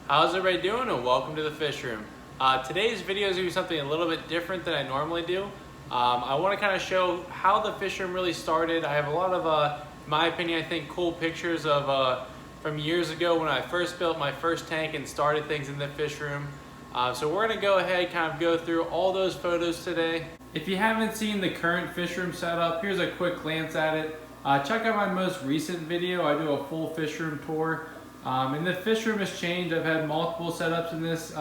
How's everybody doing, and welcome to the fish room. Today's video is going to be something a little bit different than I normally do. I want to kind of show how the fish room really started. I have a lot of, in my opinion, I think cool pictures of from years ago when I first built my first tank and started things in the fish room. So we're going to go ahead and kind of go through all those photos today. If you haven't seen the current fish room setup, here's a quick glance at it. Check out my most recent video. I do a full fish room tour. And the fish room has changed. I've had multiple setups in this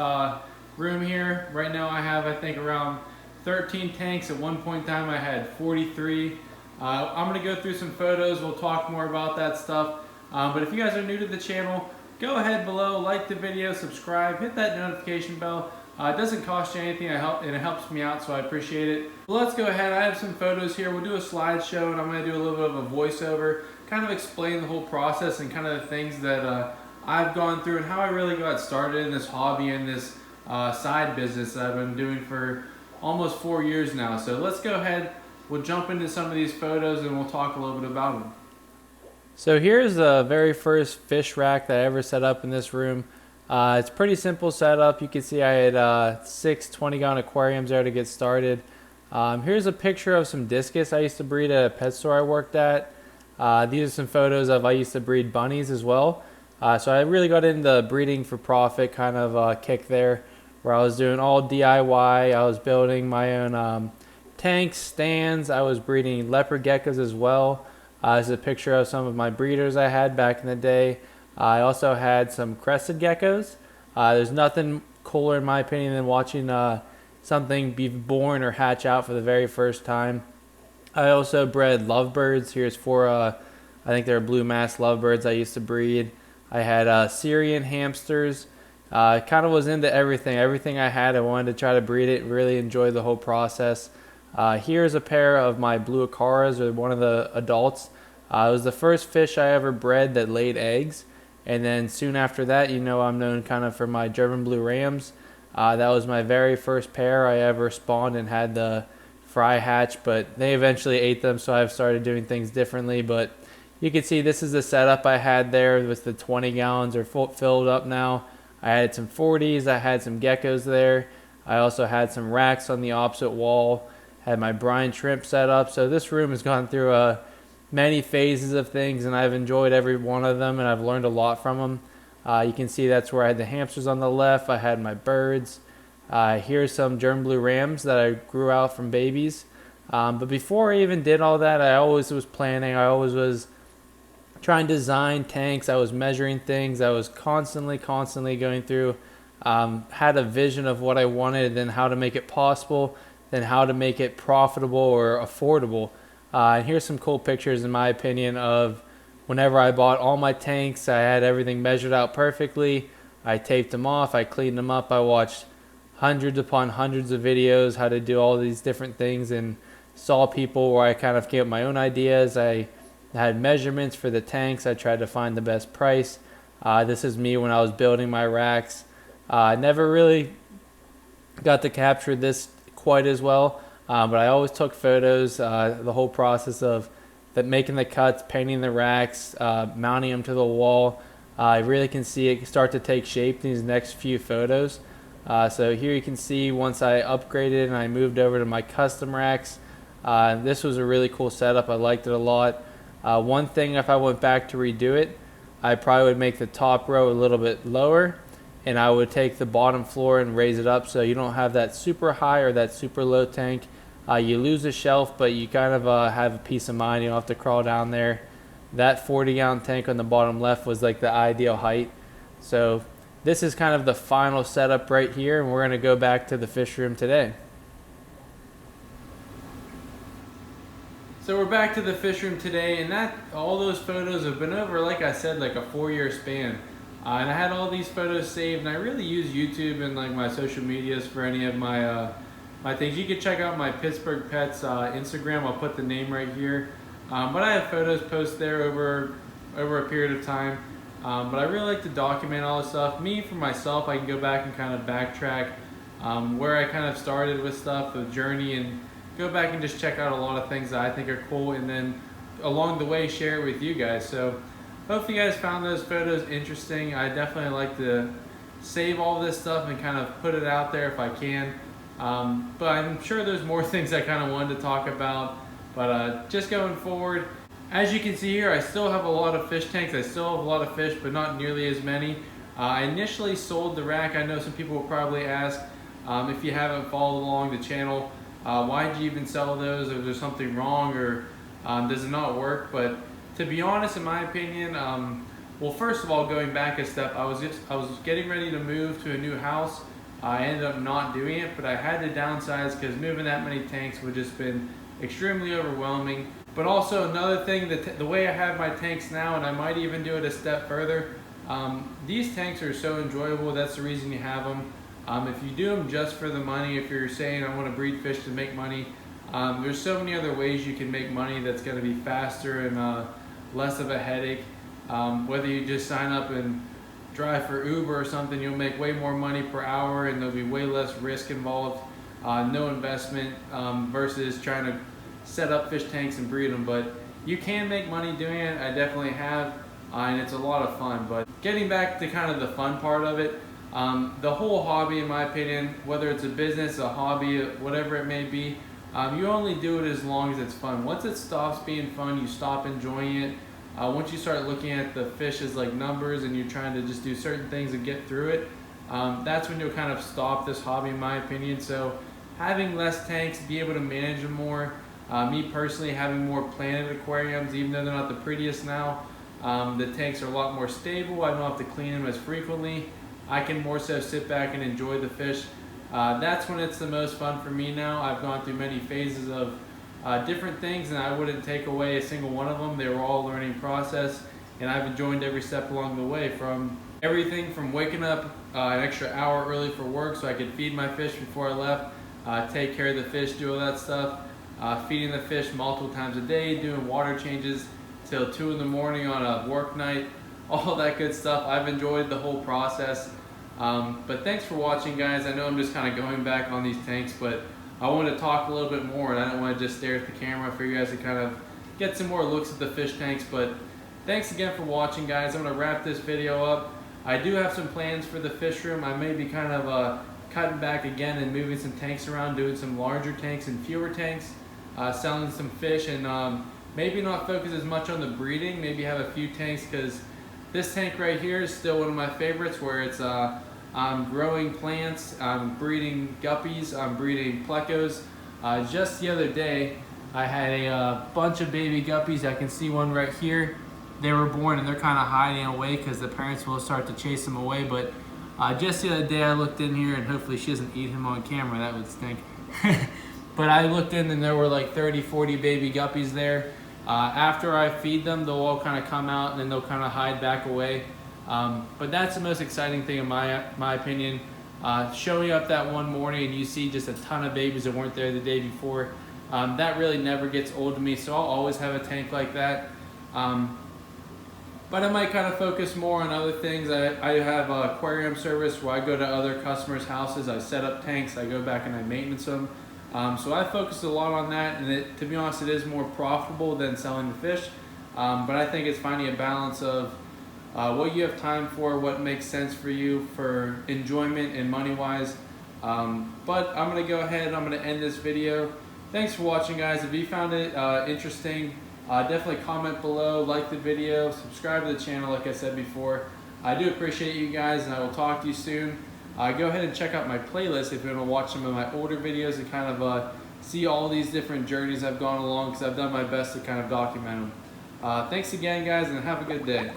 room here. Right now I have, I think, around 13 tanks. At one point in time I had 43. I'm going to go through some photos. We'll talk more about that stuff. But if you guys are new to the channel, go ahead below, like the video, subscribe, hit that notification bell. It doesn't cost you anything, and it helps me out, so I appreciate it. Well, let's go ahead. I have some photos here. We'll do a slideshow, and I'm going to do a little bit of a voiceover, kind of explain the whole process and kind of the things that I've gone through and how I really got started in this hobby and this side business that I've been doing for almost 4 years now. So let's go ahead. We'll jump into some of these photos, and we'll talk a little bit about them. So here's the very first fish rack that I ever set up in this room. It's a pretty simple setup. You can see I had 6 20-gallon aquariums there to get started. Here's a picture of some discus I used to breed at a pet store I worked at. These are some photos of I used to breed bunnies as well. So I really got into breeding for profit kind of kick there, where I was doing all DIY. I was building my own tanks, stands. I was breeding leopard geckos as well. This is a picture of some of my breeders I had back in the day. I also had some crested geckos. There's nothing cooler in my opinion than watching something be born or hatch out for the very first time. I also bred lovebirds. Here's 4, I think they're blue mass lovebirds I used to breed. I had Syrian hamsters. Kind of was into everything. Everything I had, I wanted to try to breed it, really enjoy the whole process. Here's a pair of my blue acaras, or one of the adults. It was the first fish I ever bred that laid eggs. And then soon after that, you know, I'm known kind of for my German blue rams. That was my very first pair I ever spawned and had the fry hatch, but they eventually ate them, so I've started doing things differently. But you can see this is the setup I had there with the 20 gallons are filled up now. I had some 40s, I had some geckos there. I also had some racks on the opposite wall, had my brine shrimp set up. So this room has gone through many phases of things, and I've enjoyed every one of them, and I've learned a lot from them. You can see that's where I had the hamsters on the left. I had my birds. Here's some German blue rams that I grew out from babies. But before I even did all that, I always was planning. I always was trying to design tanks. I was measuring things. I was constantly going through, had a vision of what I wanted, then how to make it possible, then how to make it profitable or affordable. And here's some cool pictures, in my opinion, of whenever I bought all my tanks. I had everything measured out perfectly. I taped them off. I cleaned them up. I watched hundreds upon hundreds of videos how to do all these different things, and saw people where I kind of came up with my own ideas. I had measurements for the tanks. I tried to find the best price. This is me when I was building my racks. I never really got to capture this quite as well. But I always took photos, the whole process of making the cuts, painting the racks, mounting them to the wall. I really can see it start to take shape in these next few photos. So here you can see once I upgraded and I moved over to my custom racks. This was a really cool setup. I liked it a lot. One thing, if I went back to redo it, I probably would make the top row a little bit lower, and I would take the bottom floor and raise it up so you don't have that super high or that super low tank. You lose a shelf, but you kind of have a peace of mind. You don't have to crawl down there. That 40-gallon tank on the bottom left was like the ideal height. So this is kind of the final setup right here, and we're going to go back to the fish room today. So we're back to the fish room today, and all those photos have been over, like I said, like a 4-year span. And I had all these photos saved, and I really use YouTube and like my social medias for any of my things. You can check out my Pittsburgh Pets Instagram. I'll put the name right here. But I have photos posted there over a period of time. But I really like to document all this stuff. Me, for myself, I can go back and kind of backtrack where I kind of started with stuff, the journey, and go back and just check out a lot of things that I think are cool, and then along the way share it with you guys. So hopefully you guys found those photos interesting. I definitely like to save all this stuff and kind of put it out there if I can. But I'm sure there's more things I kind of wanted to talk about. But just going forward, as you can see here, I still have a lot of fish tanks. I still have a lot of fish, but not nearly as many. I initially sold the rack. I know some people will probably ask, if you haven't followed along the channel, why did you even sell those? Is there something wrong, or does it not work? But to be honest, in my opinion, well, first of all, going back a step, I was getting ready to move to a new house. I ended up not doing it, but I had to downsize because moving that many tanks would just been extremely overwhelming. But also another thing, the way I have my tanks now, and I might even do it a step further, these tanks are so enjoyable. That's the reason you have them. If you do them just for the money, if you're saying I want to breed fish to make money, there's so many other ways you can make money that's going to be faster and less of a headache. Whether you just sign up and drive for Uber or something, you'll make way more money per hour and there'll be way less risk involved, no investment, versus trying to set up fish tanks and breed them. But you can make money doing it. I definitely have, and it's a lot of fun. But getting back to kind of the fun part of it, the whole hobby, in my opinion, whether it's a business, a hobby, whatever it may be, you only do it as long as it's fun. Once it stops being fun, you stop enjoying it. Once you start looking at the fish as like numbers and you're trying to just do certain things and get through it, that's when you'll kind of stop this hobby, in my opinion. So having less tanks, be able to manage them more. Me personally, having more planted aquariums, even though they're not the prettiest now, the tanks are a lot more stable. I don't have to clean them as frequently. I can more so sit back and enjoy the fish. That's when it's the most fun for me now. I've gone through many phases of different things, and I wouldn't take away a single one of them. They were all a learning process, and I've enjoyed every step along the way, from everything from waking up an extra hour early for work so I could feed my fish before I left, take care of the fish, do all that stuff, feeding the fish multiple times a day, doing water changes till 2 in the morning on a work night, all that good stuff. I've enjoyed the whole process. But thanks for watching, guys. I know I'm just kind of going back on these tanks, but I want to talk a little bit more, and I don't want to just stare at the camera for you guys to kind of get some more looks at the fish tanks. But thanks again for watching, guys. I'm going to wrap this video up. I do have some plans for the fish room. I may be kind of cutting back again and moving some tanks around, doing some larger tanks and fewer tanks, selling some fish, and maybe not focus as much on the breeding. Maybe have a few tanks, because this tank right here is still one of my favorites, where it's I'm growing plants, I'm breeding guppies, I'm breeding plecos. Just the other day, I had a bunch of baby guppies. I can see one right here. They were born and they're kind of hiding away because the parents will start to chase them away. But just the other day, I looked in here, and hopefully she doesn't eat him on camera. That would stink. But I looked in and there were like 30, 40 baby guppies there. After I feed them, they'll all kind of come out and then they'll kind of hide back away. But that's the most exciting thing in my opinion. Showing up that one morning and you see just a ton of babies that weren't there the day before, that really never gets old to me. So I'll always have a tank like that. But I might kind of focus more on other things. I have an aquarium service where I go to other customers' houses, I set up tanks, I go back and I maintenance them. So I focus a lot on that, and to be honest, it is more profitable than selling the fish. But I think it's finding a balance of what you have time for, what makes sense for you for enjoyment and money-wise. But I'm going to go ahead and I'm going to end this video. Thanks for watching, guys. If you found it interesting, definitely comment below, like the video, subscribe to the channel like I said before. I do appreciate you guys, and I will talk to you soon. Go ahead and check out my playlist if you want to watch some of my older videos and kind of see all these different journeys I've gone along, because I've done my best to kind of document them. Thanks again, guys, and have a good day.